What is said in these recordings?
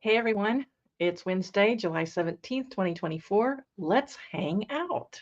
Hey everyone, it's Wednesday, July 17th, 2024. Let's hang out.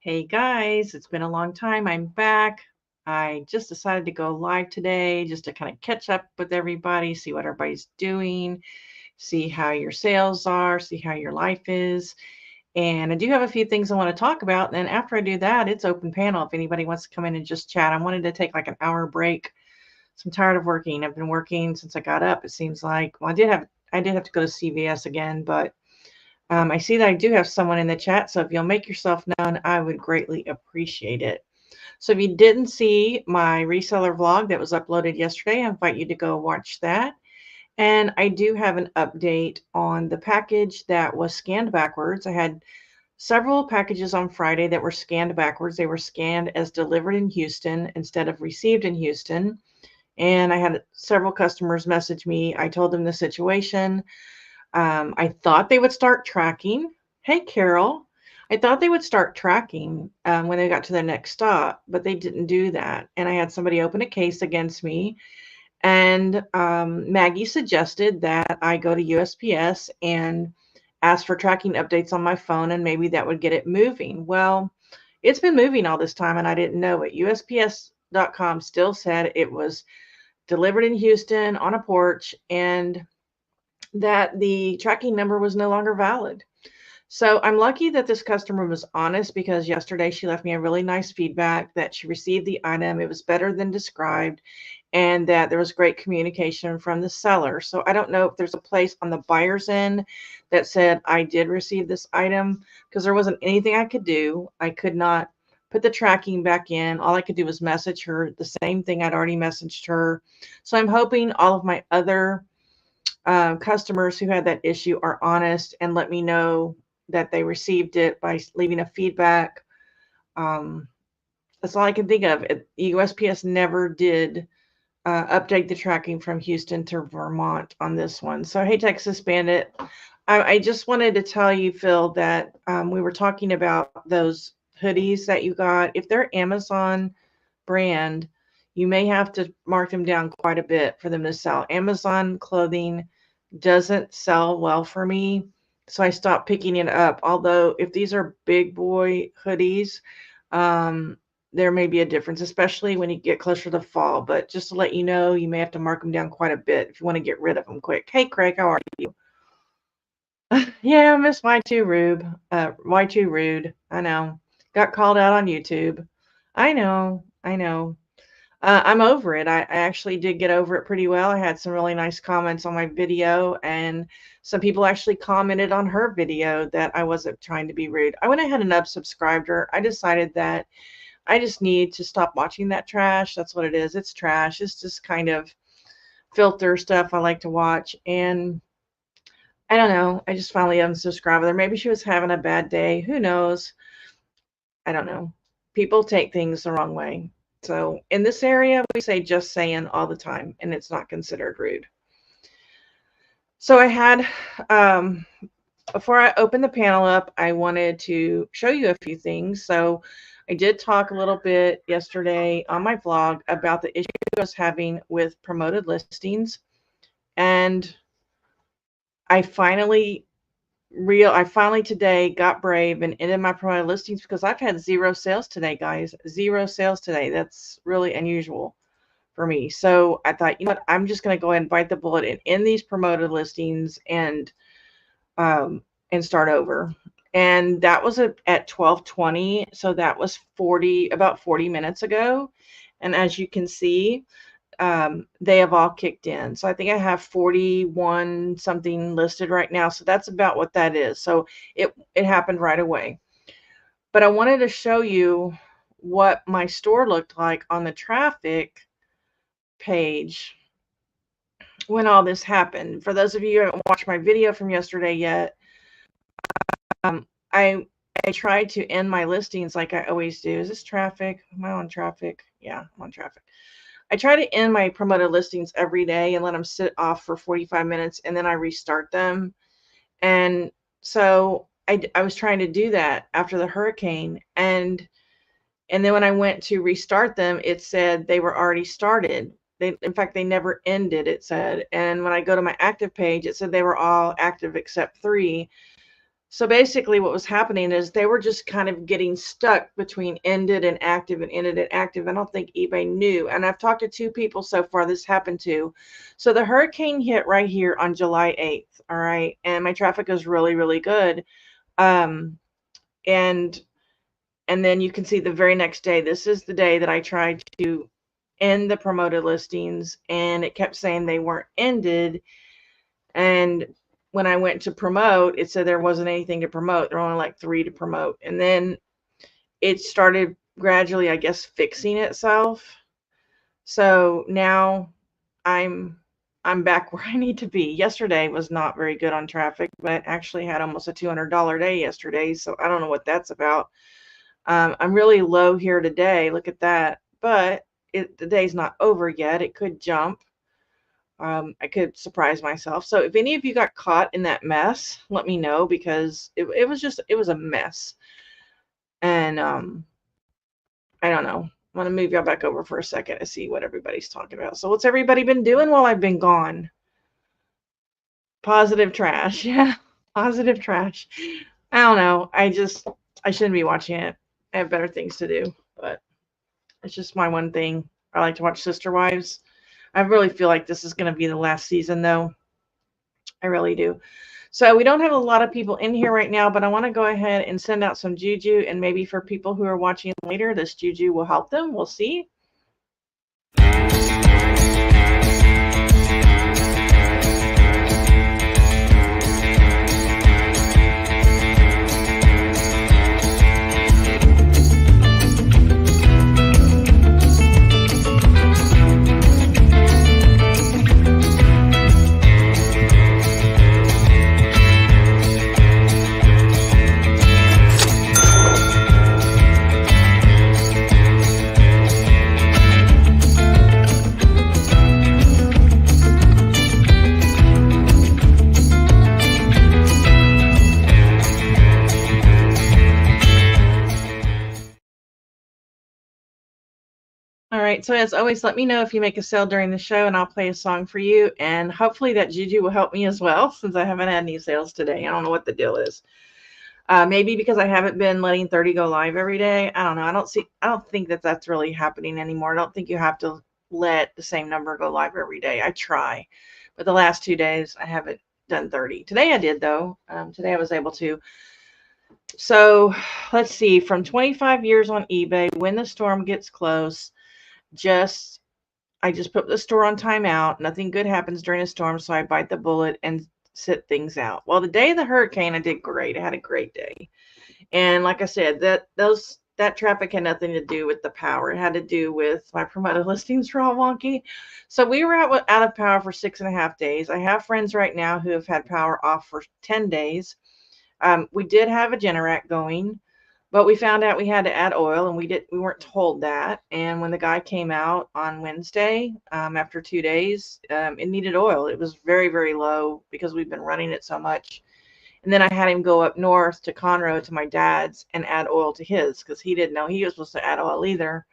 Hey guys, it's been a long time. I'm back. I just decided to go live today just to kind of catch up with everybody, see what everybody's doing, see how your sales are, see how your life is. And I do have a few things I want to talk about. And then after I do that, it's open panel if anybody wants to come in and just chat. I wanted to take like an hour break. So I'm tired of working. I've been working since I got up, it seems like. Well, I did have to go to CVS again, but I see that I do have someone in the chat, so if you'll make yourself known, I would greatly appreciate it. So if you didn't see my reseller vlog that was uploaded yesterday, I invite you to go watch that. And I do have an update on the package that was scanned backwards. I had several packages on Friday that were scanned backwards. They were scanned as delivered in Houston instead of received in Houston. And I had several customers message me. I told them the situation. I thought they would start tracking. Hey, Carol. I thought they would start tracking when they got to their next stop, but they didn't do that. And I had somebody open a case against me. And Maggie suggested that I go to USPS and ask for tracking updates on my phone, and maybe that would get it moving. Well, it's been moving all this time, and I didn't know it. USPS.com still said it was delivered in Houston on a porch, and that the tracking number was no longer valid. So I'm lucky that this customer was honest, because yesterday she left me a really nice feedback that she received the item. It was better than described, and that there was great communication from the seller. So I don't know if there's a place on the buyer's end that said I did receive this item, because there wasn't anything I could do. I could not put the tracking back in. All I could do was message her the same thing I'd already messaged her. So I'm hoping all of my other customers who had that issue are honest and let me know that they received it by leaving a feedback. That's all I can think of. USPS never did update the tracking from Houston to Vermont on this one. So, hey, Texas Bandit. I just wanted to tell you, Phil, that we were talking about those hoodies that you got. If they're Amazon brand, you may have to mark them down quite a bit for them to sell. Amazon clothing doesn't sell well for me, so I stopped picking it up. Although if these are big boy hoodies, there may be a difference, especially when you get closer to fall. But just to let you know, you may have to mark them down quite a bit if you want to get rid of them quick. Hey, Craig, how are you? Yeah, Miss Y2 Rube. Y2 Rude. I know. Got called out on YouTube. I know. I'm over it. I actually did get over it pretty well. I had some really nice comments on my video, and some people actually commented on her video that I wasn't trying to be rude. I went ahead and unsubscribed her. I decided that I just need to stop watching that trash. That's what it is. It's trash. It's just kind of filter stuff I like to watch. And I don't know. I just finally unsubscribed her. Maybe she was having a bad day. Who knows? I don't know. People take things the wrong way. So in this area, we say just saying all the time, and it's not considered rude. So I had, before I open the panel up, I wanted to show you a few things. So I did talk a little bit yesterday on my vlog about the issue I was having with promoted listings. And I finally today got brave and ended my promoted listings, because I've had 0 sales today, guys. 0 sales today. That's really unusual for me. So I thought, you know what, I'm just going to go ahead and bite the bullet and end these promoted listings and start over. And that was at 12:20. So that was about 40 minutes ago. And as you can see, they have all kicked in. So I think I have 41 something listed right now. So that's about what that is. So it happened right away. But I wanted to show you what my store looked like on the traffic page when all this happened. For those of you who haven't watched my video from yesterday yet, I I tried to end my listings like I always do. Is this traffic? Am I on traffic? Yeah, I'm on traffic. I try to end my promoted listings every day and let them sit off for 45 minutes, and then I restart them. And so I was trying to do that after the hurricane, and then when I went to restart them, it said they were already started. In fact, they never ended, it said. And when I go to my active page, it said they were all active except 3. So basically what was happening is they were just kind of getting stuck between ended and active and ended and active. I don't think eBay knew. And I've talked to 2 people so far this happened to. So the hurricane hit right here on July 8th. All right. And my traffic is really, really good. And then you can see the very next day, this is the day that I tried to end the promoted listings, and it kept saying they weren't ended. And when I went to promote, it said there wasn't anything to promote. There were only like 3 to promote. And then it started gradually, I guess, fixing itself. So now I'm back where I need to be. Yesterday was not very good on traffic, but actually had almost a $200 day yesterday. So I don't know what that's about. I'm really low here today. Look at that. But the day's not over yet. It could jump. I could surprise myself. So if any of you got caught in that mess, let me know, because it was a mess. And I don't know. I'm going to move y'all back over for a second to see what everybody's talking about. So what's everybody been doing while I've been gone? Positive trash. Yeah, positive trash. I don't know. I shouldn't be watching it. I have better things to do, but it's just my one thing. I like to watch Sister Wives. I really feel like this is going to be the last season, though. I really do. So we don't have a lot of people in here right now, but I want to go ahead and send out some juju, and maybe for people who are watching later, this juju will help them. We'll see. All right, so as always, let me know if you make a sale during the show, and I'll play a song for you. And hopefully that juju will help me as well, since I haven't had any sales today. I don't know what the deal is. Maybe because I haven't been letting 30 go live every day. I don't know. I don't think that's really happening anymore. I don't think you have to let the same number go live every day. I try, but the last 2 days I haven't done 30. Today I did, though. Today I was able to. So let's see. From 25 years on eBay, when the storm gets close, I just put the store on timeout. Nothing good happens during a storm, so I bite the bullet and sit things out. Well, the day of the hurricane, I did great. I had a great day. And like I said, that traffic had nothing to do with the power. It had to do with my promoted listings were all wonky. So we were out of power for 6.5 days. I have friends right now who have had power off for 10 days. We did have a Generac going, but we found out we had to add oil, and we weren't told that. And when the guy came out on Wednesday, after 2 days, it needed oil. It was very, very low because we've been running it so much. And then I had him go up north to Conroe to my dad's and add oil to his, because he didn't know he was supposed to add oil either.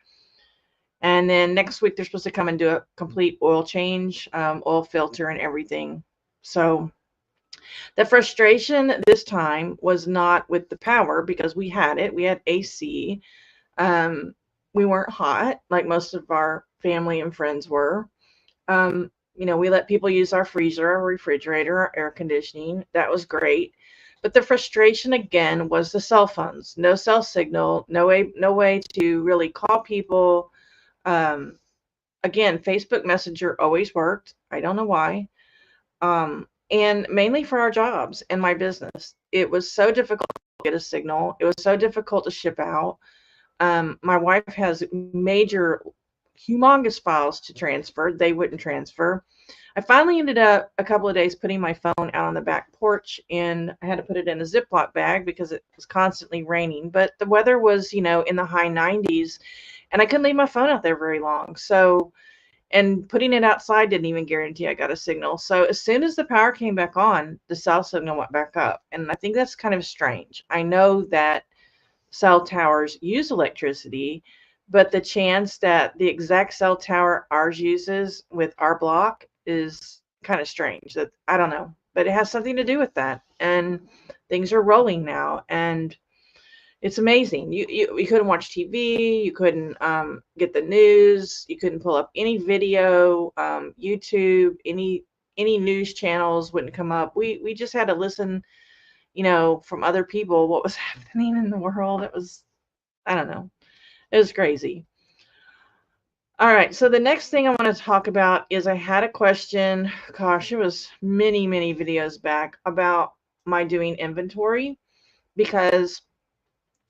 And then next week they're supposed to come and do a complete oil change, oil filter and everything. So the frustration this time was not with the power, because we had it. We had AC. We weren't hot like most of our family and friends were. We let people use our freezer, our refrigerator, our air conditioning. That was great. But the frustration again was the cell phones. No cell signal, no way to really call people. Again, Facebook Messenger always worked. I don't know why. And mainly for our jobs and my business. It was so difficult to get a signal. It was so difficult to ship out. My wife has major humongous files to transfer. They wouldn't transfer. I finally ended up a couple of days putting my phone out on the back porch, and I had to put it in a Ziploc bag because it was constantly raining. But the weather was, in the high 90s, and I couldn't leave my phone out there very long. So, and putting it outside didn't even guarantee I got a signal. So as soon as the power came back on, the cell signal went back up. And I think that's kind of strange. I know that cell towers use electricity, but the chance that the exact cell tower ours uses with our block is kind of strange. That I don't know, but it has something to do with that. And things are rolling now, and it's amazing. You couldn't watch TV, you couldn't get the news, you couldn't pull up any video, YouTube, any news channels wouldn't come up. We just had to listen, from other people what was happening in the world. It was, I don't know, it was crazy. All right, so the next thing I want to talk about is I had a question, gosh, it was many videos back, about my doing inventory, because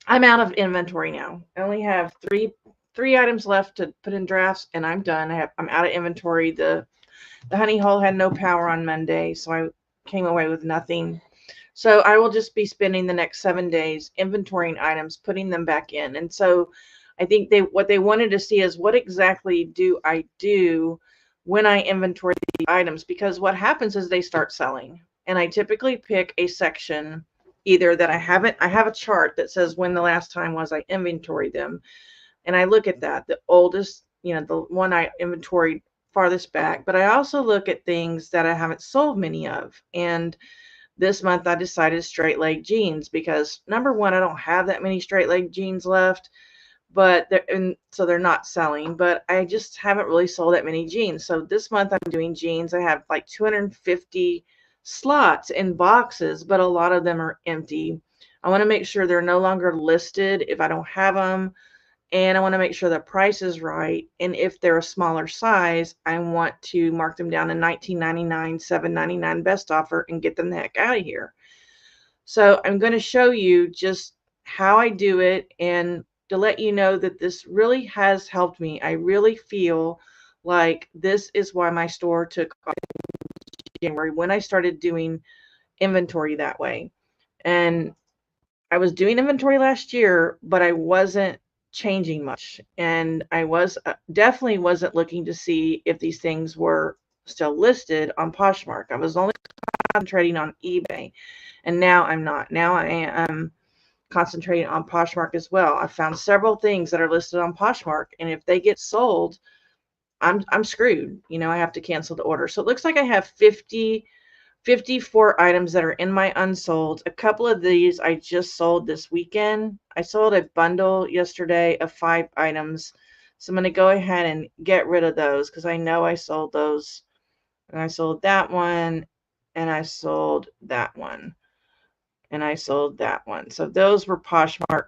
I'm out of inventory now. I only have three items left to put in drafts, and I'm done. I'm out of inventory. The honey hole had no power on Monday, so I came away with nothing. So I will just be spending the next 7 days inventorying items, putting them back in. And so I think what they wanted to see is what exactly do I do when I inventory the items, because what happens is they start selling, and I typically pick a section either that I have a chart that says when the last time was I inventoried them, and I look at that, the oldest, the one I inventoried farthest back, but I also look at things that I haven't sold many of. And this month I decided straight leg jeans, because number one, I don't have that many straight leg jeans left, but so they're not selling, but I just haven't really sold that many jeans. So this month I'm doing jeans. I have like 250 slots in boxes, but a lot of them are empty. I want to make sure they're no longer listed if I don't have them, and I want to make sure the price is right. And if they're a smaller size, I want to mark them down to $19.99, $7.99 best offer and get them the heck out of here. So I'm going to show you just how I do it, and to let you know that this really has helped me. I really feel like this is why my store took off in January, when I started doing inventory that way. And I was doing inventory last year, but I wasn't changing much. And I was definitely wasn't looking to see if these things were still listed on Poshmark. I was only concentrating on eBay, and now I'm not. Now I am concentrating on Poshmark as well. I found several things that are listed on Poshmark, and if they get sold, I'm screwed. I have to cancel the order. So it looks like I have 54 items that are in my unsold. A couple of these I just sold this weekend. I sold a bundle yesterday of 5 items. So I'm going to go ahead and get rid of those, because I know I sold those. And I sold that one, and I sold that one, and I sold that one. So those were Poshmark,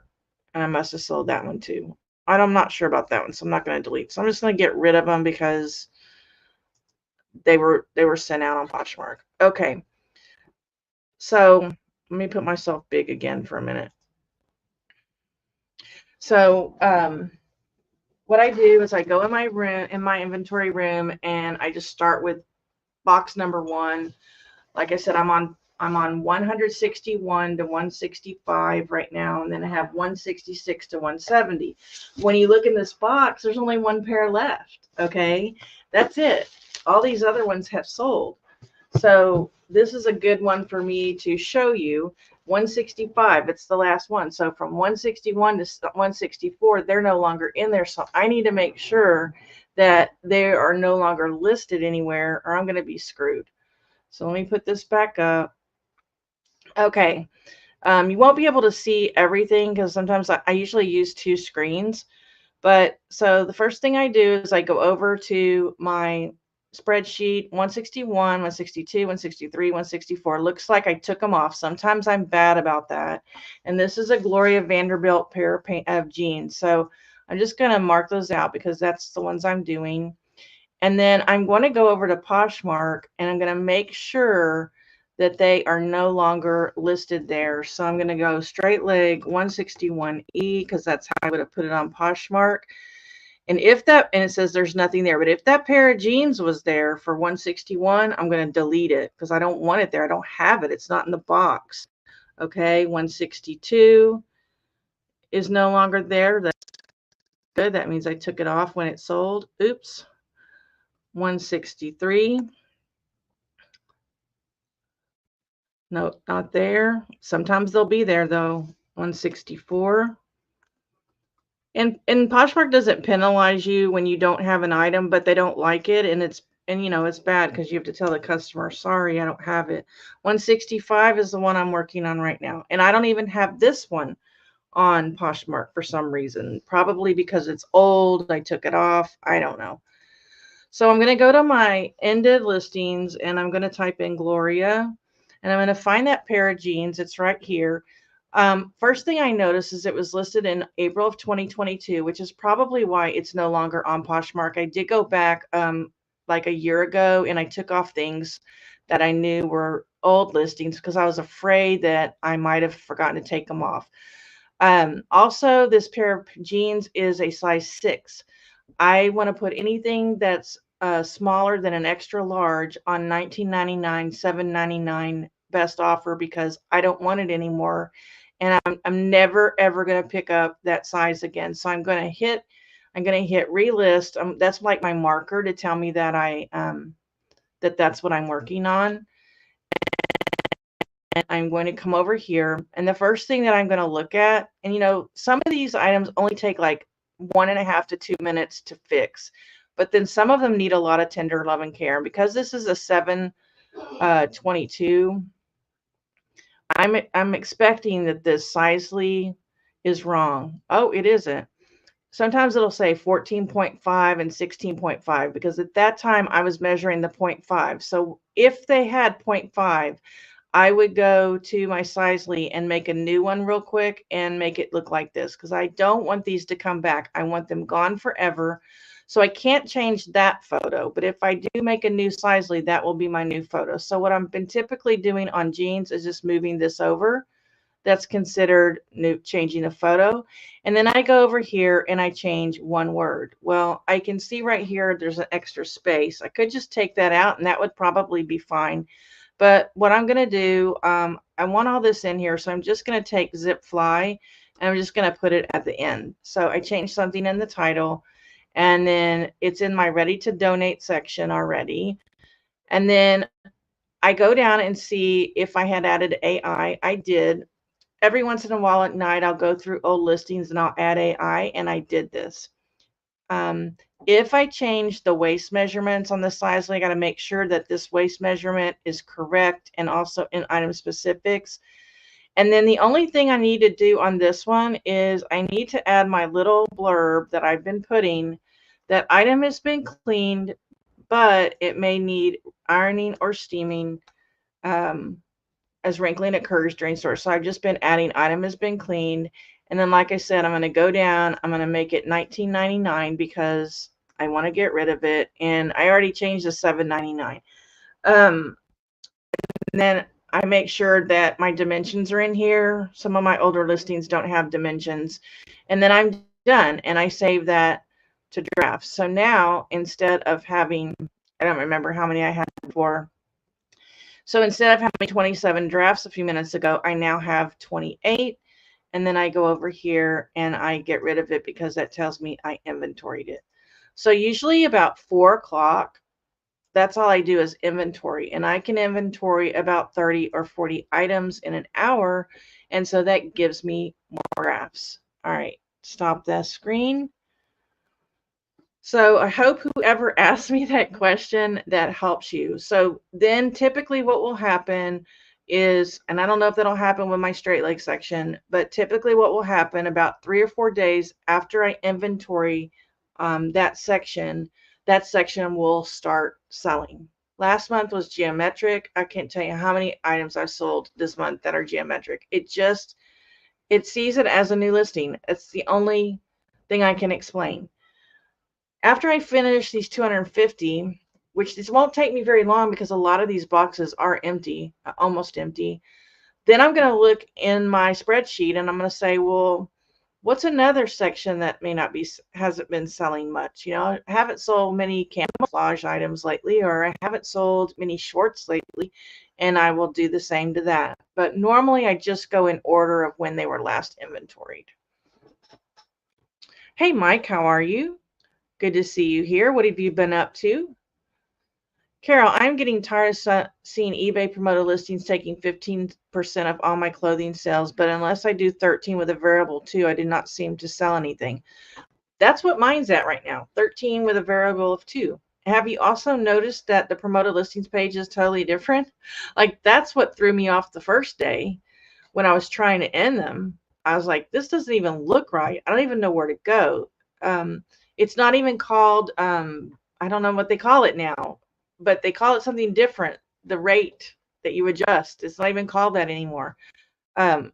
and I must have sold that one too. I'm not sure about that one, so I'm not going to delete. So I'm just going to get rid of them because they were sent out on Poshmark. Okay. So let me put myself big again for a minute. So what I do is I go in my room, in my inventory room, and I just start with box number 1. Like I said, I'm on 161 to 165 right now, and then I have 166 to 170. When you look in this box, there's only 1 pair left. Okay, that's it. All these other ones have sold. So this is a good one for me to show you. 165, it's the last one. So from 161 to 164, they're no longer in there. So I need to make sure that they are no longer listed anywhere, or I'm going to be screwed. So let me put this back up. Okay. You won't be able to see everything, because sometimes I usually use 2 screens. But so the first thing I do is I go over to my spreadsheet, 161, 162, 163, 164. Looks like I took them off. Sometimes I'm bad about that. And this is a Gloria Vanderbilt pair of jeans. So I'm just going to mark those out because that's the ones I'm doing. And then I'm going to go over to Poshmark, and I'm going to make sure that they are no longer listed there. So I'm going to go straight leg 161E, because that's how I would have put it on Poshmark. And if that, and it says there's nothing there, but if that pair of jeans was there for 161, I'm going to delete it because I don't want it there. I don't have it. It's not in the box. Okay, 162 is no longer there. That's good. That means I took it off when it sold. Oops. 163. Nope, not there. Sometimes they'll be there though. 164. And Poshmark doesn't penalize you when you don't have an item, but they don't like it, and it's bad because you have to tell the customer, sorry, I don't have it. 165 is the one I'm working on right now, and I don't even have this one on Poshmark for some reason, probably because it's old. I took it off. I don't know. So I'm going to go to my ended listings, and I'm going to type in Gloria, and I'm going to find that pair of jeans. It's right here. First thing I noticed is it was listed in April of 2022, which is probably why it's no longer on Poshmark. I did go back like a year ago, and I took off things that I knew were old listings because I was afraid that I might have forgotten to take them off. Also, this pair of jeans is a size 6. I want to put anything that's smaller than an extra large on $19.99, $7.99 best offer because I don't want it anymore. And I'm never ever going to pick up that size again. So I'm going to hit relist. That's like my marker to tell me that that's what I'm working on. And I'm going to come over here. And the first thing that I'm going to look at, and some of these items only take like 1.5 to 2 minutes to fix, but then some of them need a lot of tender love and care. And because this is a 722, I'm expecting that this Sizely is wrong. Oh, it isn't. Sometimes it'll say 14.5 and 16.5 because at that time I was measuring the 0.5. So if they had 0.5, I would go to my Sizely and make a new one real quick and make it look like this because I don't want these to come back. I want them gone forever. So I can't change that photo. But if I do make a new Sizely, that will be my new photo. So what I've been typically doing on jeans is just moving this over. That's considered changing a photo. And then I go over here and I change one word. Well, I can see right here there's an extra space. I could just take that out and that would probably be fine. But what I'm going to do, I want all this in here, so I'm just going to take Zip Fly and I'm just going to put it at the end. So I changed something in the title, and then it's in my ready to donate section already. And then I go down and see if I had added AI. I did. Every once in a while at night, I'll go through old listings and I'll add AI, and I did this. If I change the waist measurements on the Sizely, I got to make sure that this waist measurement is correct and also in item specifics. And then the only thing I need to do on this one is I need to add my little blurb that I've been putting. That item has been cleaned, but it may need ironing or steaming as wrinkling occurs during storage. So I've just been adding item has been cleaned. And then, like I said, I'm going to go down. I'm going to make it $19.99 because I want to get rid of it. And I already changed the $7.99. And then I make sure that my dimensions are in here. Some of my older listings don't have dimensions. And then I'm done. And I save that to drafts. So now, instead of having, I don't remember how many I had before. So instead of having 27 drafts a few minutes ago, I now have 28. And then I go over here and I get rid of it because that tells me I inventoried it. So usually about 4 o'clock, that's all I do is inventory. And I can inventory about 30 or 40 items in an hour. And so that gives me more drafts. All right, stop that screen. So I hope whoever asked me that question, that helps you. So then typically what will happen is, and I don't know if that'll happen with my straight leg section, but typically what will happen about 3 or 4 days after I inventory that section will start selling. Last month was geometric. I can't tell you how many items I've sold this month that are geometric. It sees it as a new listing. It's the only thing I can explain. After I finish these 250, which this won't take me very long because a lot of these boxes are empty, almost empty, then I'm going to look in my spreadsheet and I'm going to say, well, What's another section that may not be, hasn't been selling much? You know, I haven't sold many camouflage items lately, or I haven't sold many shorts lately, and I will do the same to that. But normally I just go in order of when they were last inventoried. Hey, Mike, how are you? Good to see you here. What have you been up to? Carol, I'm getting tired of seeing eBay promoted listings taking 15% of all my clothing sales, but unless I do 13 with a variable too, I do not seem to sell anything. That's what mine's at right now, 13 with a variable of 2. Have you also noticed that the promoted listings page is totally different? Like, that's what threw me off the first day when I was trying to end them. I was like, this doesn't even look right. I don't even know where to go. It's not even called, I don't know what they call it now, but they call it something different. The rate that you adjust, it's not even called that anymore. They've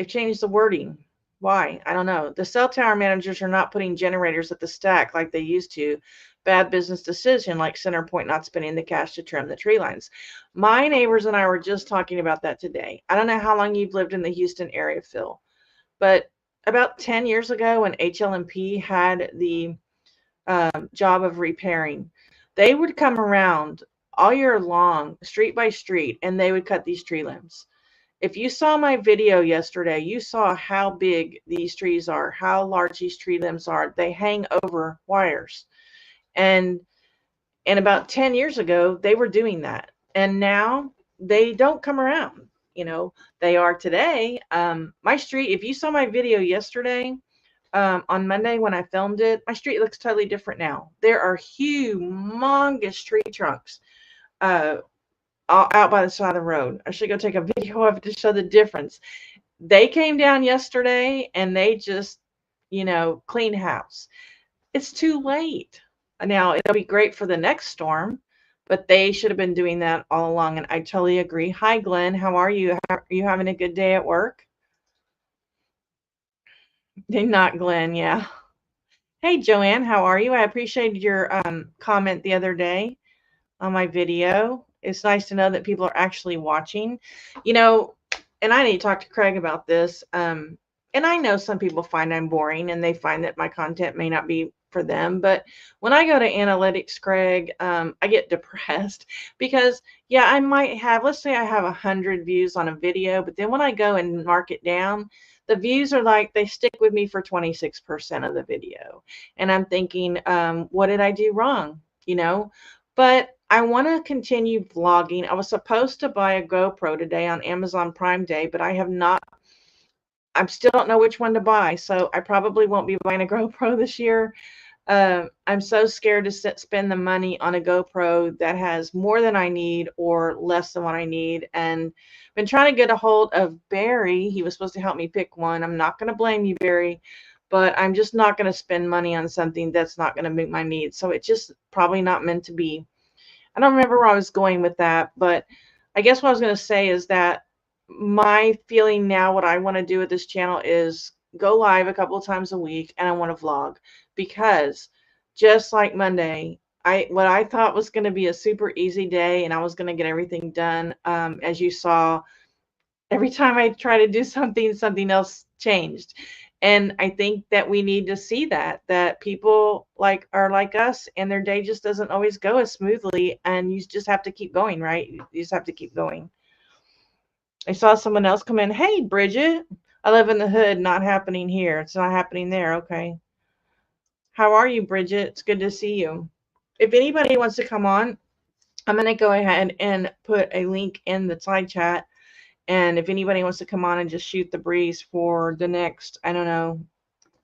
changed the wording. Why? I don't know. The cell tower managers are not putting generators at the stack like they used to. Bad business decision, like Centerpoint not spending the cash to trim the tree lines. My neighbors and I were just talking about that today. I don't know how long you've lived in the Houston area, Phil, but about 10 years ago when HLMP had the job of repairing, they would come around all year long, street by street, and they would cut these tree limbs. If you saw my video yesterday, you saw how big these trees are, how large these tree limbs are. They hang over wires. And about 10 years ago, they were doing that. And now they don't come around. You know, they are today. My street, if you saw my video yesterday, on Monday when I filmed it, my street looks totally different now. There are humongous tree trunks out by the side of the road. I should go take a video of it to show the difference. They came down yesterday and they just, cleaned house. It's too late. Now, it'll be great for the next storm, but they should have been doing that all along, and I totally agree. Hi, Glenn. How are you? Are you having a good day at work? Not Glenn, yeah. Hey, Joanne, how are you? I appreciated your comment the other day on my video. It's nice to know that people are actually watching. And I need to talk to Craig about this. And I know some people find I'm boring and they find that my content may not be for them. But when I go to analytics, Craig, I get depressed because, yeah, I might have, let's say I have 100 views on a video, but then when I go and mark it down, the views are like, they stick with me for 26% of the video. And I'm thinking, what did I do wrong? But I want to continue vlogging. I was supposed to buy a GoPro today on Amazon Prime Day, but I have not. I still don't know which one to buy, so I probably won't be buying a GoPro this year. I'm so scared to spend the money on a GoPro that has more than I need or less than what I need. And been trying to get a hold of Barry. He was supposed to help me pick one. I'm not going to blame you, Barry, but I'm just not going to spend money on something that's not going to meet my needs. So it's just probably not meant to be. I don't remember where I was going with that, but I guess what I was going to say is that my feeling now, what I want to do with this channel is go live a couple of times a week, and I want to vlog, because just like Monday, what I thought was going to be a super easy day and I was going to get everything done. As you saw, every time I try to do something else changed. And I think that we need to see that people are like us, and their day just doesn't always go as smoothly, and you just have to keep going, right? You just have to keep going. I saw someone else come in. Hey, Bridget, I live in the hood, not happening here. It's not happening there. Okay. How are you, Bridget? It's good to see you. If anybody wants to come on, I'm going to go ahead and put a link in the side chat. And if anybody wants to come on and just shoot the breeze for the next, I don't know,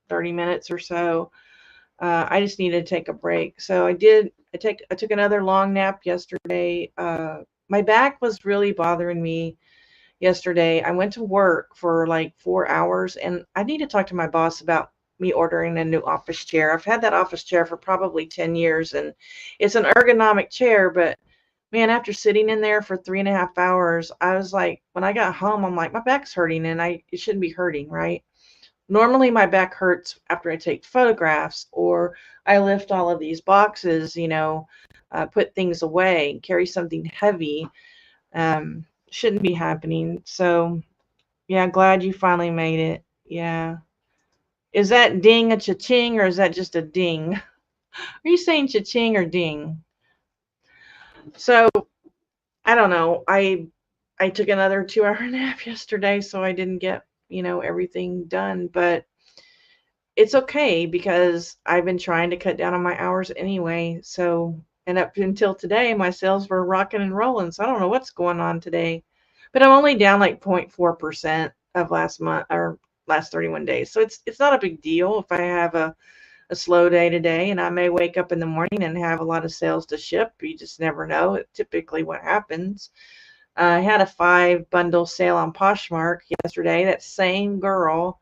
30 minutes or so, I just needed to take a break. So I took another long nap yesterday. My back was really bothering me yesterday. I went to work for like 4 hours, and I need to talk to my boss about me ordering a new office chair. I've had that office chair for probably 10 years, and it's an ergonomic chair, but man, after sitting in there for 3.5 hours, I was like, when I got home, I'm like, my back's hurting, and it shouldn't be hurting, right? Normally my back hurts after I take photographs or I lift all of these boxes, put things away, carry something heavy. Shouldn't be happening. So yeah, glad you finally made it. Yeah. Is that ding a cha-ching, or is that just a ding? Are you saying cha-ching or ding? So I don't know. I took another 2-hour nap yesterday, so I didn't get, everything done, but it's okay because I've been trying to cut down on my hours anyway. So, and up until today, my sales were rocking and rolling. So I don't know what's going on today, but I'm only down like 0.4% of last month or last 31 days. So it's not a big deal if I have a slow day today, and I may wake up in the morning and have a lot of sales to ship. You just never know. It's typically what happens. I had a 5-bundle sale on Poshmark yesterday. That same girl,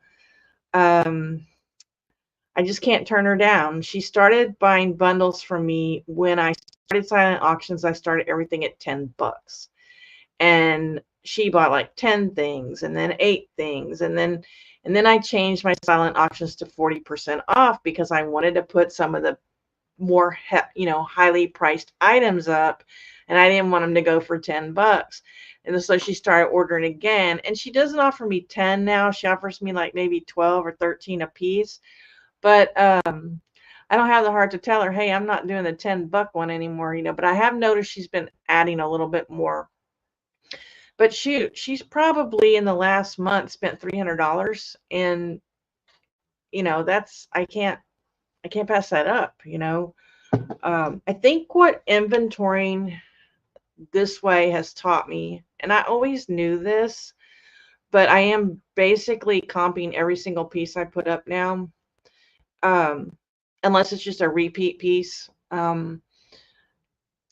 I just can't turn her down. She started buying bundles from me when I started silent auctions. I started everything at $10. And she bought like 10 things and then 8 things. And then I changed my silent auctions to 40% off because I wanted to put some of the more, highly priced items up, and I didn't want them to go for $10. And so she started ordering again, and she doesn't offer me 10 now. She offers me like maybe 12 or 13 a piece. But I don't have the heart to tell her, hey, I'm not doing the $10 one anymore, but I have noticed she's been adding a little bit more. But shoot, she's probably in the last month spent $300, and that's I can't pass that up. I think what inventorying this way has taught me, and I always knew this, but I am basically comping every single piece I put up now. Unless it's just a repeat piece.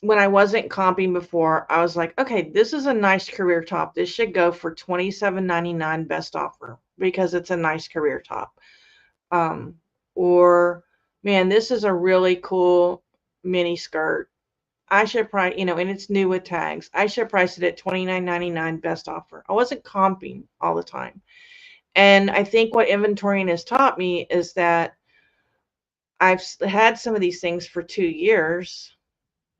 When I wasn't comping before, I was like, okay, this is a nice career top. This should go for $27.99 best offer because it's a nice career top. Or, man, this is a really cool mini skirt. I should probably, and it's new with tags. I should price it at $29.99 best offer. I wasn't comping all the time. And I think what inventorying has taught me is that I've had some of these things for 2 years,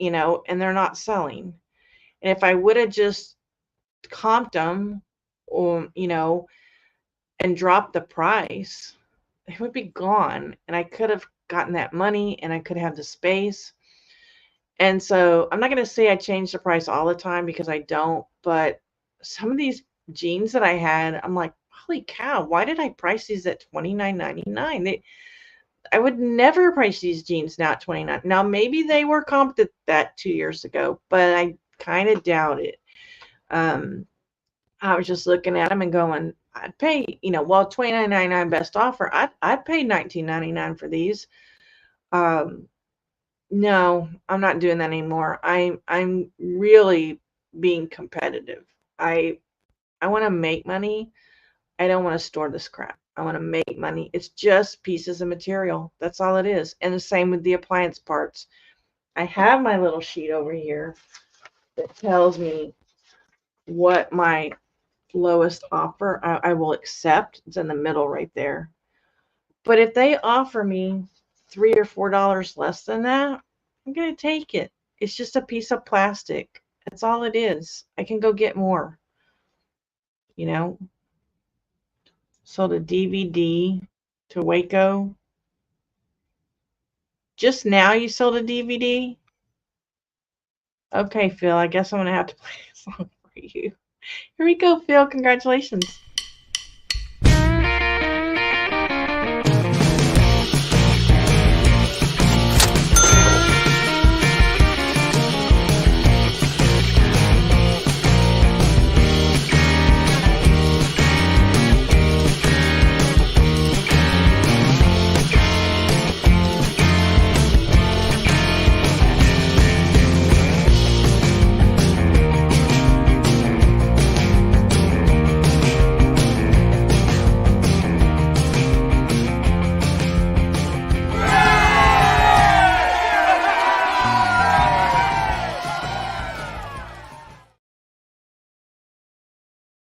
and they're not selling. And if I would have just comped them, or, and dropped the price, it would be gone. And I could have gotten that money, and I could have the space. And so I'm not going to say I change the price all the time because I don't, but some of these jeans that I had, I'm like, holy cow, why did I price these at $29.99? I would never price these jeans now at $29. Now, maybe they were comped at that 2 years ago, but I kind of doubt it. I was just looking at them and going, I'd pay, $29.99 best offer. I'd pay $19.99 for these. No, I'm not doing that anymore. I'm really being competitive. I want to make money. I don't want to store this crap. I want to make money. It's just pieces of material. That's all it is. And the same with the appliance parts. I have my little sheet over here that tells me what my lowest offer I will accept. It's in the middle right there. But if they offer me $3 or $4 less than that, I'm going to take it. It's just a piece of plastic. That's all it is. I can go get more. Sold a DVD to Waco. Just now you sold a DVD? Okay, Phil, I guess I'm going to have to play a song for you. Here we go, Phil. Congratulations.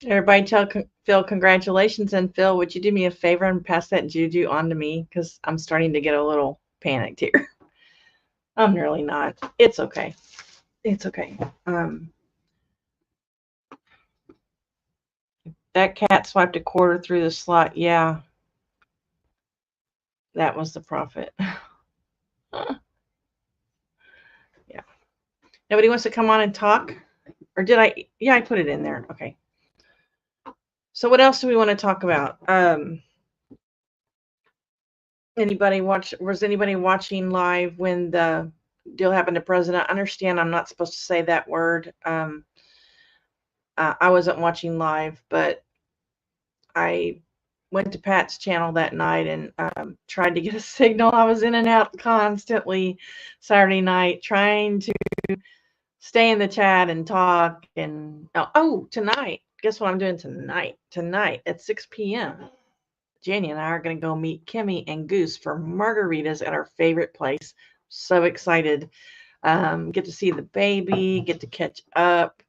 Everybody tell Phil congratulations. And Phil, would you do me a favor and pass that juju on to me? Because I'm starting to get a little panicked here. I'm really not. It's okay. It's okay. That cat swiped a quarter through the slot. Yeah. That was the profit. Yeah. Nobody wants to come on and talk? Or did I? Yeah, I put it in there. Okay. So what else do we want to talk about? Anybody watch? Was anybody watching live when the deal happened to President? I understand I'm not supposed to say that word. I wasn't watching live, but I went to Pat's channel that night and tried to get a signal. I was in and out constantly Saturday night trying to stay in the chat and talk. And oh, tonight, guess what I'm doing tonight? Tonight at 6 p.m. Jenny and I are going to go meet Kimmy and Goose for margaritas at our favorite place. So excited. Get to see the baby, get to catch up.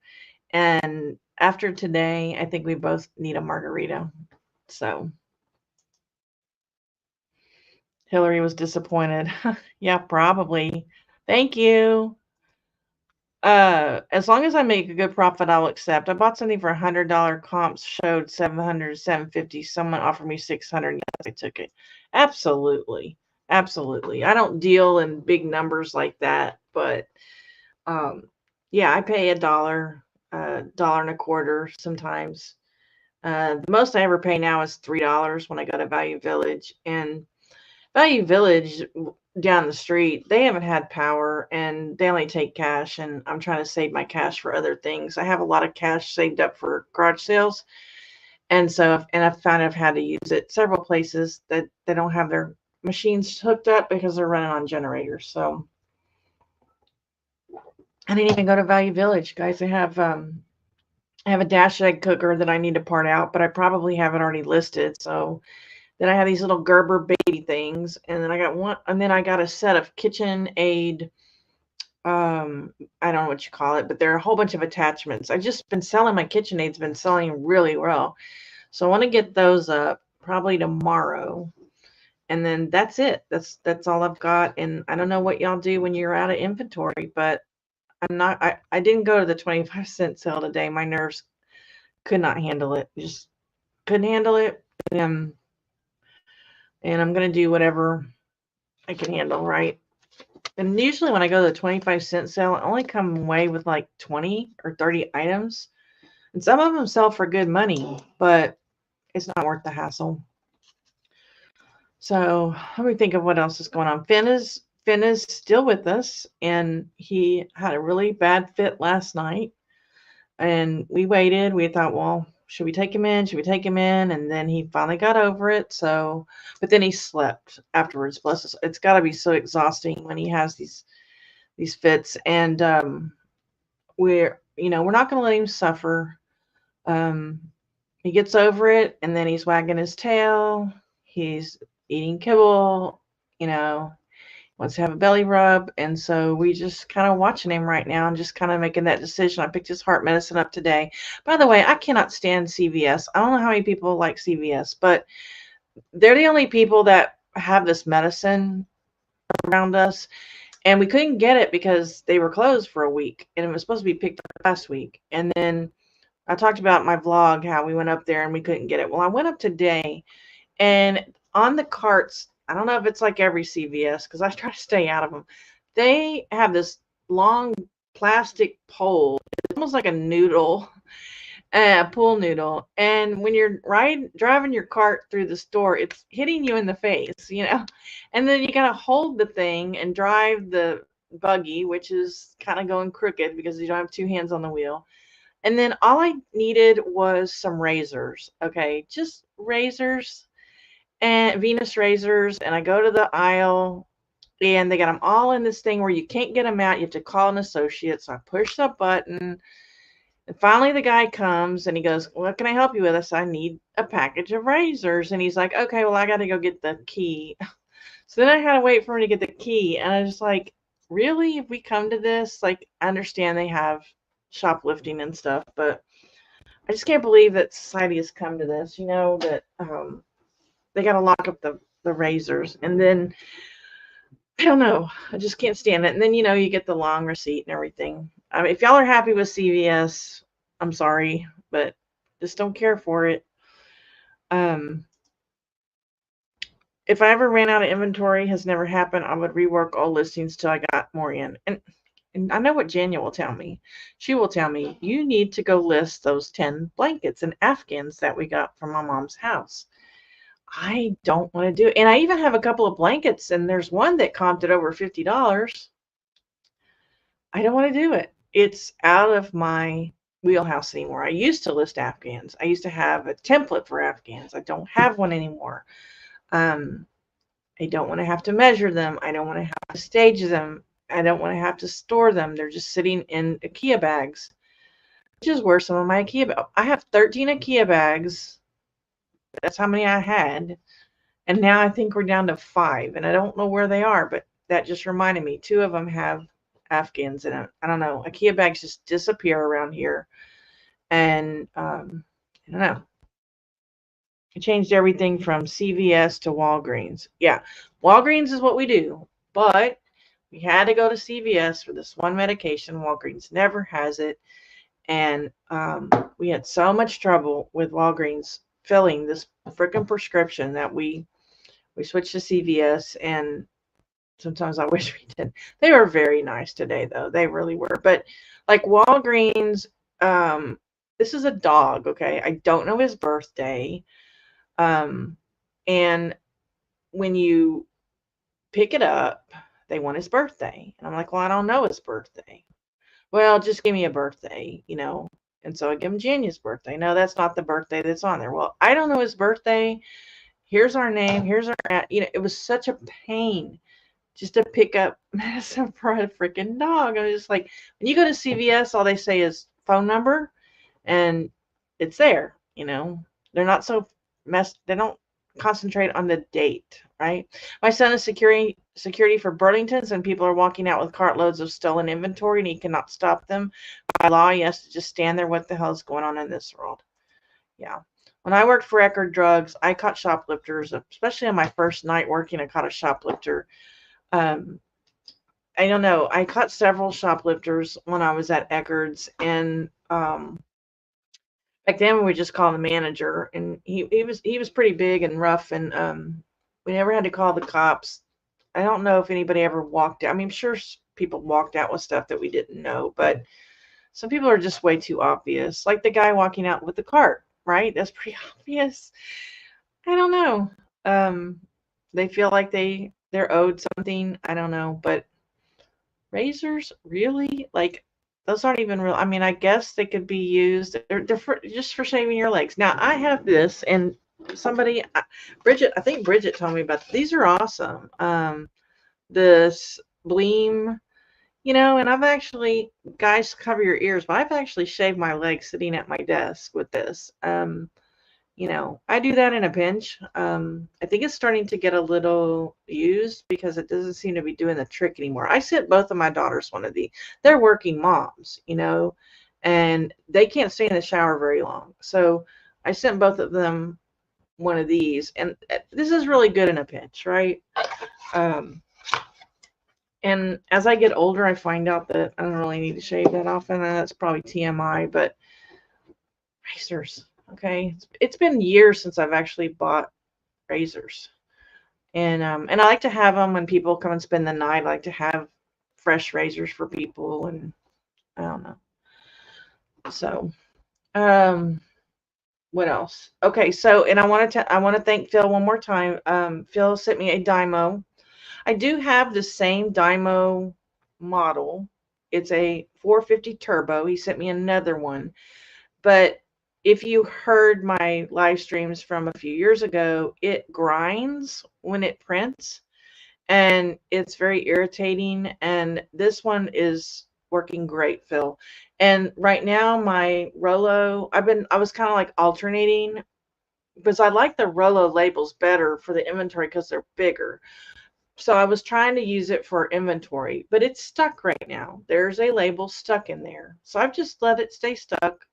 And after today, I think we both need a margarita. So Hillary was disappointed. Yeah, probably. Thank you. As long as I make a good profit, I'll accept. I bought something for $100. Comps showed 700, 750. Someone offered me 600. Yes, I took it. Absolutely. Absolutely. I don't deal in big numbers like that, but yeah, I pay $1, dollar and a quarter sometimes. The most I ever pay now is $3 when I go to Value Village. And Value Village down the street, they haven't had power and they only take cash. And I'm trying to save my cash for other things. I have a lot of cash saved up for garage sales. And so, and I've found I've had to use it several places that they don't have their machines hooked up because they're running on generators. So I didn't even go to Value Village, guys. I have a dash egg cooker that I need to part out, but I probably have it already listed. So then I have these little Gerber baby things, and then I got one, and then I got a set of KitchenAid. I don't know what you call it, but there are a whole bunch of attachments. I've just been selling my KitchenAid's been selling really well, so I want to get those up probably tomorrow, and then that's it. That's all I've got, and I don't know what y'all do when you're out of inventory, but I'm not. I didn't go to the 25-cent sale today. My nerves could not handle it. Just couldn't handle it. And I'm going to do whatever I can handle, right? And usually when I go to the 25-cent sale, I only come away with like 20 or 30 items. And some of them sell for good money, but it's not worth the hassle. So let me think of what else is going on. Finn is still with us, and he had a really bad fit last night. And we waited. We thought, well, should we take him in? Should we take him in? And then he finally got over it. So, but then he slept afterwards. Bless us. It's got to be so exhausting when he has these fits. And we're not going to let him suffer. He gets over it, and then he's wagging his tail. He's eating kibble. Wants to have a belly rub. And so we just kind of watching him right now and just kind of making that decision. I picked his heart medicine up today. By the way, I cannot stand CVS. I don't know how many people like CVS, but they're the only people that have this medicine around us. And we couldn't get it because they were closed for a week, and it was supposed to be picked up last week. And then I talked about my vlog, how we went up there and we couldn't get it. Well, I went up today, and on the carts, I don't know if it's like every CVS because I try to stay out of them. They have this long plastic pole. It's almost like a noodle, a pool noodle. And when you're driving your cart through the store, it's hitting you in the face, And then you got to hold the thing and drive the buggy, which is kind of going crooked because you don't have two hands on the wheel. And then all I needed was some razors. Okay, just razors. And Venus razors, and I go to the aisle, and they got them all in this thing where you can't get them out. You have to call an associate. So I push the button, and finally the guy comes, and he goes, "What can I help you with?" I said, "I need a package of razors." And he's like, "Okay, well, I got to go get the key." So then I had to wait for him to get the key, and I was like, really? If we come to this, like, I understand they have shoplifting and stuff, but I just can't believe that society has come to this, that they got to lock up the razors. And then, I don't know, I just can't stand it. And then, you get the long receipt and everything. I mean, if y'all are happy with CVS, I'm sorry, but just don't care for it. if I ever ran out of inventory, has never happened, I would rework all listings till I got more in. And I know what Jania will tell me. She will tell me, you need to go list those 10 blankets and Afghans that we got from my mom's house. I don't want to do it. And I even have a couple of blankets, and there's one that comped at over $50. I don't want to do it. It's out of my wheelhouse anymore. I used to list Afghans. I used to have a template for Afghans. I don't have one anymore. I don't want to have to measure them. I don't want to have to stage them. I don't want to have to store them. They're just sitting in IKEA bags, which is where some of my IKEA bags. I have 13 IKEA bags. That's how many I had. And now I think we're down to 5. And I don't know where they are, but that just reminded me. 2 of them have Afghans in it. I don't know. IKEA bags just disappear around here. And I don't know. I changed everything from CVS to Walgreens. Yeah, Walgreens is what we do. But we had to go to CVS for this one medication. Walgreens never has it. And we had so much trouble with Walgreens filling this freaking prescription that we switched to CVS. And sometimes I wish we did. They were very nice today, though. They really were. But like Walgreens, this is a dog, okay? I don't know his birthday. And when you pick it up, they want his birthday. And I'm like, well, I don't know his birthday. Well, just give me a birthday, you know. And so I give him Jania's birthday. No, that's not the birthday that's on there. Well, I don't know his birthday. Here's our name. Here's our, you know, it was such a pain just to pick up medicine for a freaking dog. I was just like, when you go to CVS, all they say is phone number, and it's there, you know. They're not so they don't concentrate on the date, right? My son is security for Burlington's, and people are walking out with cartloads of stolen inventory, and he cannot stop them. By law, he has to just stand there. What the hell is going on in this world? Yeah. When I worked for Eckerd Drugs, I caught shoplifters, especially on my first night working. I caught a shoplifter. I don't know. I caught several shoplifters when I was at Eckerd's, and back then we would just call the manager, and he was pretty big and rough, and we never had to call the cops. I don't know if anybody ever walked out. I mean, I'm sure people walked out with stuff that we didn't know, but some people are just way too obvious. Like the guy walking out with the cart, right? That's pretty obvious. I don't know. They feel like they're owed something. I don't know, but razors, really? Like, those aren't even real. I mean, I guess they could be used. They're just for shaving your legs. Now, I have this, and somebody, Bridget, I think Bridget told me about these. Are awesome. This Bleem, you know, and I've actually, guys, cover your ears, but I've actually shaved my legs sitting at my desk with this. You know, I do that in a pinch. I think it's starting to get a little used because it doesn't seem to be doing the trick anymore. I sent both of my daughters one of these. They're working moms, you know, and they can't stay in the shower very long. So I sent both of them one of these, and this is really good in a pinch, right? And as I get older, I find out that I don't really need to shave that often. And that's probably TMI, but razors. Okay, it's been years since I've actually bought razors, and I like to have them when people come and spend the night. I like to have fresh razors for people, and I don't know. So, what else? Okay, so, and I want to thank Phil one more time. Phil sent me a Dymo. I do have the same Dymo model. It's a 450 turbo. He sent me another one, but if you heard my live streams from a few years ago, it grinds when it prints, and it's very irritating. And this one is working great, Phil. And right now, my Rollo, I was kind of like alternating because I like the Rollo labels better for the inventory because they're bigger. So I was trying to use it for inventory, but it's stuck right now. There's a label stuck in there. So I've just let it stay stuck.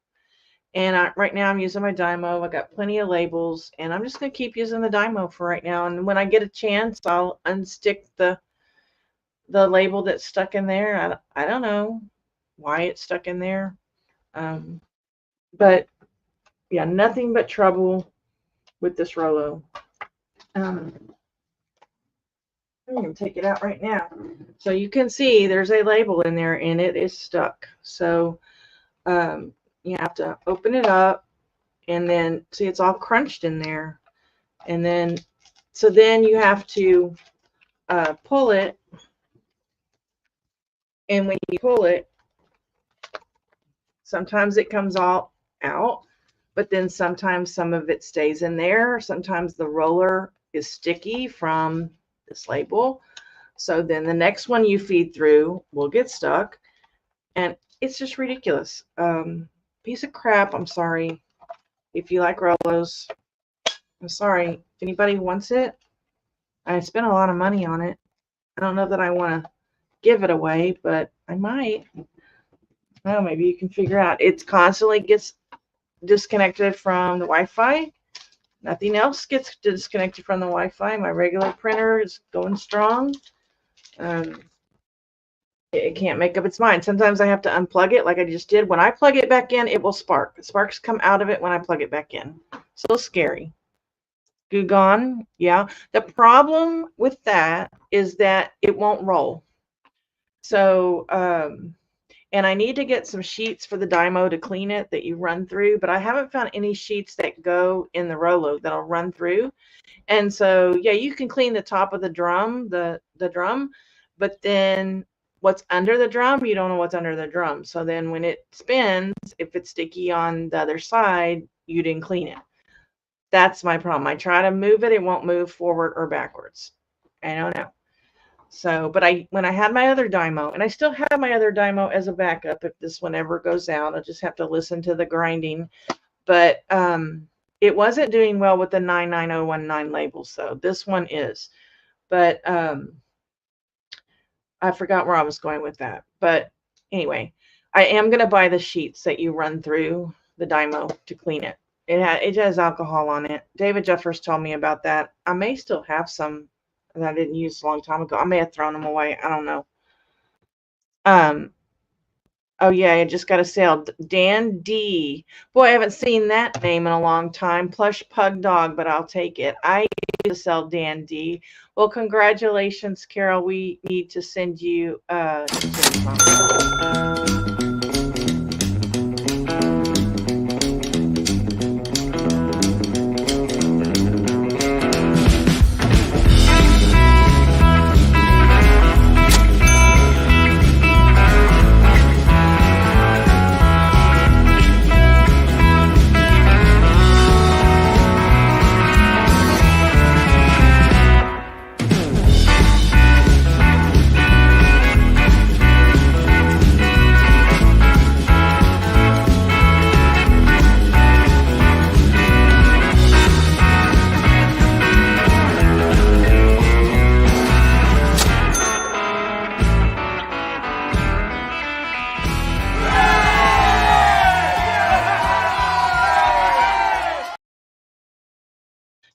And right now I'm using my Dymo. I got plenty of labels, and I'm just going to keep using the Dymo for right now. And when I get a chance, I'll unstick the label that's stuck in there. I don't know why it's stuck in there. But yeah, nothing but trouble with this Rollo. I'm going to take it out right now. So you can see there's a label in there and it is stuck. So you have to open it up and then see it's all crunched in there. And then, so then you have to pull it. And when you pull it, sometimes it comes all out, but then sometimes some of it stays in there. Sometimes the roller is sticky from this label. So then the next one you feed through will get stuck. And it's just ridiculous. Piece of crap. I'm sorry. If you like Rollos, I'm sorry. If anybody wants it, I spent a lot of money on it. I don't know that I want to give it away, but I might. Oh, maybe you can figure out. It constantly gets disconnected from the Wi-Fi. Nothing else gets disconnected from the Wi-Fi. My regular printer is going strong. It can't make up its mind. Sometimes I have to unplug it like I just did. When I plug it back in, it will spark. The sparks come out of it when I plug it back in. So scary. Goo gone. Yeah. The problem with that is that it won't roll. So, and I need to get some sheets for the Dymo to clean it that you run through, but I haven't found any sheets that go in the Rollo that'll run through. And so, yeah, you can clean the top of the drum, the drum, but then what's under the drum, you don't know what's under the drum. So then when it spins, if it's sticky on the other side, you didn't clean it. That's my problem. I try to move it, it won't move forward or backwards. I don't know. So, but when I had my other Dymo, and I still have my other Dymo as a backup if this one ever goes out, I'll just have to listen to the grinding. But it wasn't doing well with the 99019 labels, so this one is. But I forgot where I was going with that. But anyway, I am going to buy the sheets that you run through the Dymo to clean it. It has alcohol on it. David Jeffers told me about that. I may still have some that I didn't use a long time ago. I may have thrown them away. I don't know. Oh yeah, I just got a sale. Dan D. Boy, I haven't seen that name in a long time. Plush pug dog, but I'll take it. I need to sell Dan D. Well, congratulations, Carol. We need to send you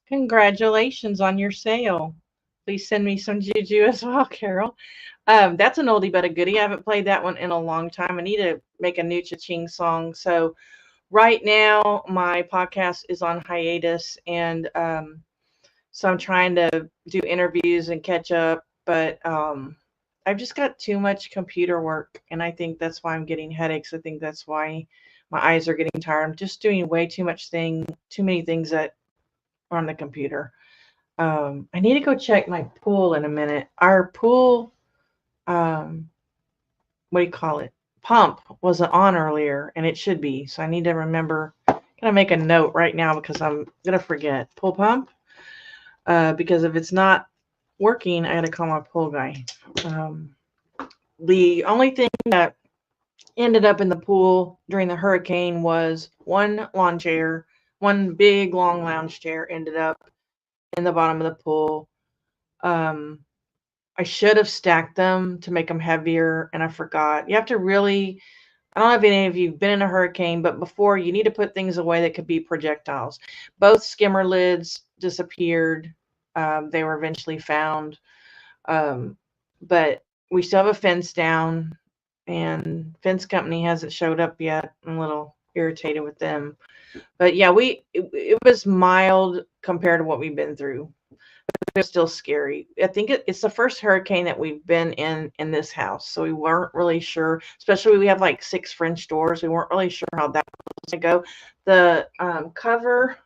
congratulations on your sale. Please send me some juju as well, Carol. That's an oldie but a goodie. I haven't played that one in a long time. I need to make a new cha-ching song. So right now my podcast is on hiatus, and so I'm trying to do interviews and catch up, but I've just got too much computer work, and I think that's why I'm getting headaches. I think that's why my eyes are getting tired. I'm just doing way too many things that are on the computer. I need to go check my pool in a minute. Our pool, what do you call it? Pump wasn't on earlier, and it should be. So I need to remember. I'm gonna make a note right now because I'm gonna forget. Pool pump. Because if it's not working, I got to call my pool guy. The only thing that ended up in the pool during the hurricane was one lawn chair, one big long lounge chair ended up in the bottom of the pool. I should have stacked them to make them heavier, and I forgot. You have to really, I don't know if any of you have been in a hurricane, but before, you need to put things away that could be projectiles. Both skimmer lids disappeared. They were eventually found. But we still have a fence down, and fence company hasn't showed up yet. I'm a little irritated with them. But yeah, it was mild compared to what we've been through. It was still scary. I think it's the first hurricane that we've been in this house, so we weren't really sure. Especially we have like 6 French doors. We weren't really sure how that was going to go. The cover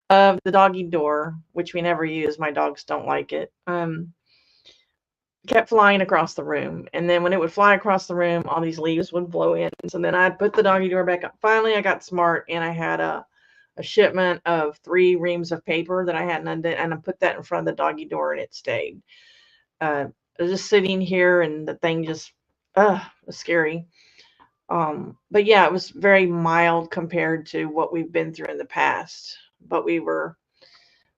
of the doggy door, which we never use, my dogs don't like it, kept flying across the room. And then when it would fly across the room, all these leaves would blow in. So then I'd put the doggy door back up. Finally, I got smart, and I had a shipment of 3 reams of paper that I hadn't undone, and I put that in front of the doggy door, and it stayed. I was just sitting here, and the thing just, was scary. But yeah, it was very mild compared to what we've been through in the past. But we were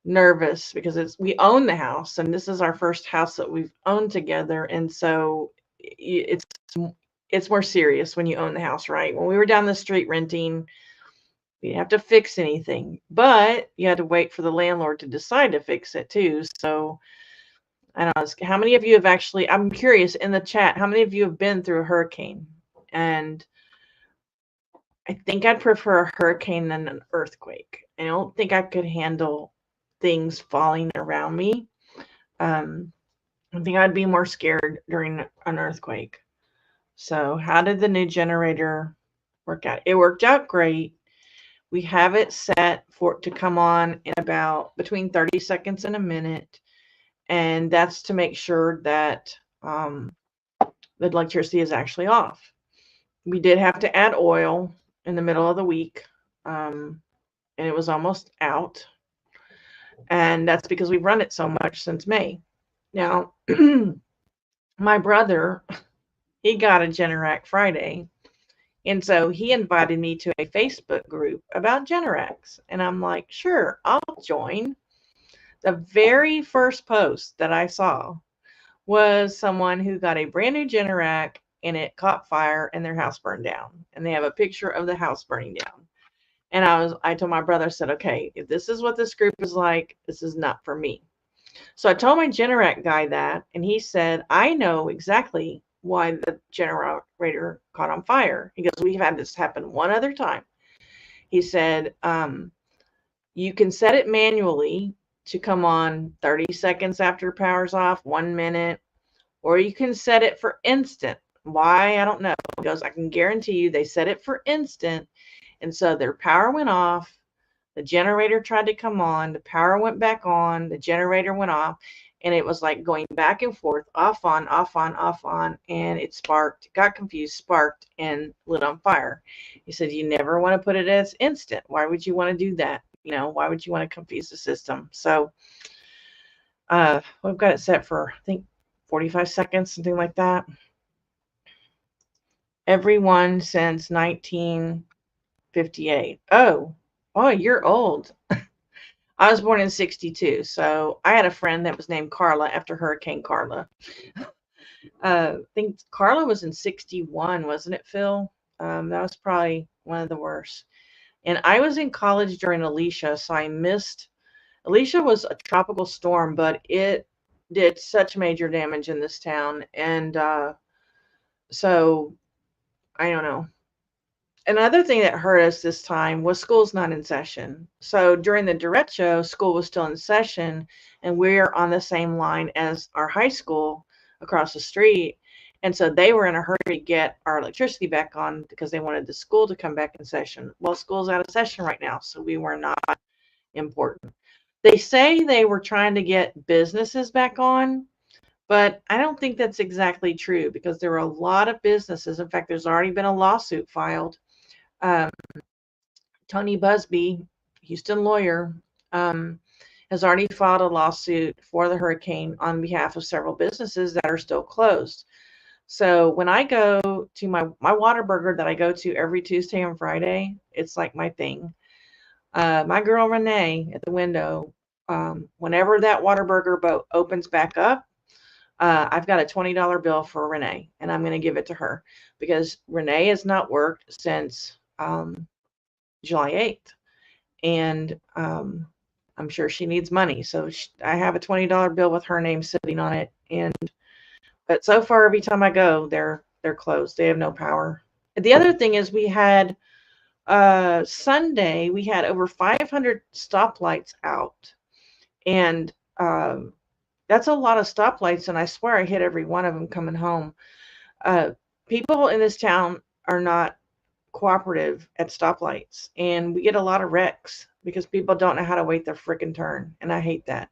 nervous because we own the house, and this is our first house that we've owned together, and so it's more serious when you own the house, right? When we were down the street renting, we didn't have to fix anything, but you had to wait for the landlord to decide to fix it too. So I don't know, how many of you have actually, I'm curious in the chat, how many of you have been through a hurricane? And I think I'd prefer a hurricane than an earthquake. I don't think I could handle things falling around me. I think I'd be more scared during an earthquake. So how did the new generator work out? It worked out great. We have it set for it to come on in about between 30 seconds and a minute. And that's to make sure that the electricity is actually off. We did have to add oil in the middle of the week. And it was almost out. And that's because we've run it so much since May. Now, my brother, he got a Generac Friday. And so he invited me to a Facebook group about Generacs. And I'm like, sure, I'll join. The very first post that I saw was someone who got a brand new Generac and it caught fire and their house burned down. And they have a picture of the house burning down. And I told my brother, I said, okay, if this is what this group is like, this is not for me. So I told my Generac guy that, and he said, I know exactly why the generator caught on fire. He goes, we've had this happen one other time. He said, you can set it manually to come on 30 seconds after power's off, 1 minute, or you can set it for instant. Why? I don't know. He goes, I can guarantee you they set it for instant. And so their power went off. The generator tried to come on. The power went back on. The generator went off. And it was like going back and forth, off, on, off, on, off, on. And it sparked, got confused, sparked, and lit on fire. He said, you never want to put it as instant. Why would you want to do that? You know, why would you want to confuse the system? So we've got it set for, I think, 45 seconds, something like that. Everyone since 1958. Oh, you're old. I was born in 62, so I had a friend that was named Carla after Hurricane Carla. I think Carla was in 61, wasn't it, Phil? That was probably one of the worst. And I was in college during Alicia, so I missed. Alicia was a tropical storm, but it did such major damage in this town. And so, I don't know. Another thing that hurt us this time was school's not in session. So during the derecho, school was still in session, and we're on the same line as our high school across the street. And so they were in a hurry to get our electricity back on because they wanted the school to come back in session. Well, school's out of session right now, so we were not important. They say they were trying to get businesses back on, but I don't think that's exactly true because there were a lot of businesses. In fact, there's already been a lawsuit filed. Tony Busby, Houston lawyer, has already filed a lawsuit for the hurricane on behalf of several businesses that are still closed. So when I go to my Whataburger that I go to every Tuesday and Friday, it's like my thing. My girl Renee at the window, whenever that Whataburger boat opens back up, I've got a $20 bill for Renee, and I'm going to give it to her because Renee has not worked since July 8th, and I'm sure she needs money. So I have a $20 bill with her name sitting on it, but so far every time I go, they're closed. They have no power. The other thing is we had Sunday we had over 500 stoplights out, and That's a lot of stoplights, and I swear I hit every one of them coming home. People in this town are not cooperative at stoplights, and we get a lot of wrecks because people don't know how to wait their frickin' turn, and I hate that.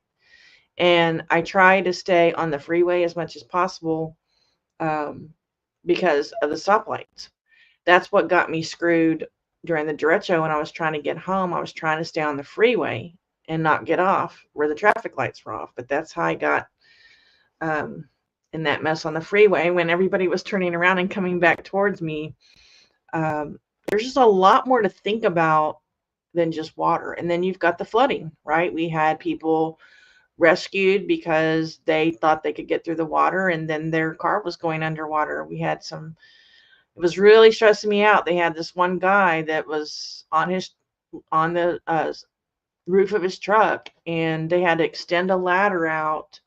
And I try to stay on the freeway as much as possible because of the stoplights. That's what got me screwed during the derecho when I was trying to get home. I was trying to stay on the freeway and not get off where the traffic lights were off. But that's how I got in that mess on the freeway when everybody was turning around and coming back towards me. There's just a lot more to think about than just water. And then you've got the flooding, right? We had people rescued because they thought they could get through the water, and then their car was going underwater. We had some, it was really stressing me out. They had this one guy that was on the roof of his truck, and they had to extend a ladder out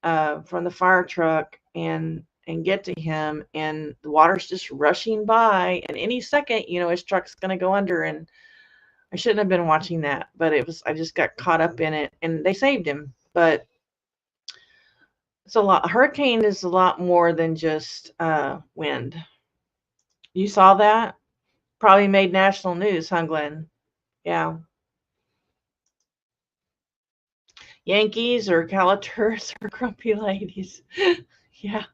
from the fire truck and get to him, and the water's just rushing by, and any second, his truck's going to go under. And I shouldn't have been watching that, but I just got caught up in it, and they saved him. But it's a lot. A hurricane is a lot more than just wind. You saw that? Probably made national news, huh, Glenn? Yeah. Yankees or Calaturs or grumpy ladies. Yeah.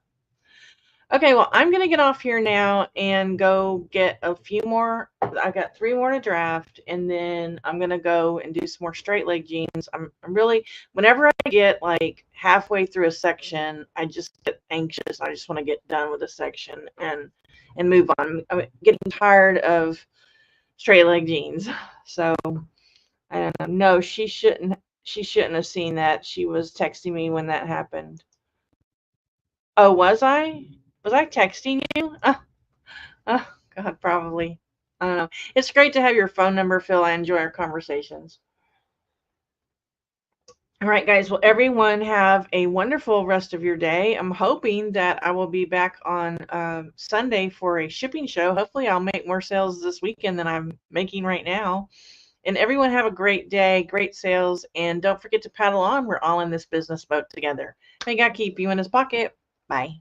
Okay, well, I'm going to get off here now and go get a few more. I got 3 more to draft, and then I'm going to go and do some more straight leg jeans. I'm really, whenever I get like halfway through a section, I just get anxious. I just want to get done with a section and move on. I'm getting tired of straight leg jeans. So, I don't know. No, she shouldn't have seen that. She was texting me when that happened. Oh, was I? Was I texting you? Oh, God, probably. I don't know. It's great to have your phone number, Phil. I enjoy our conversations. All right, guys. Well, everyone have a wonderful rest of your day. I'm hoping that I will be back on Sunday for a shipping show. Hopefully, I'll make more sales this weekend than I'm making right now. And everyone have a great day, great sales, and don't forget to paddle on. We're all in this business boat together. May God keep you in his pocket. Bye.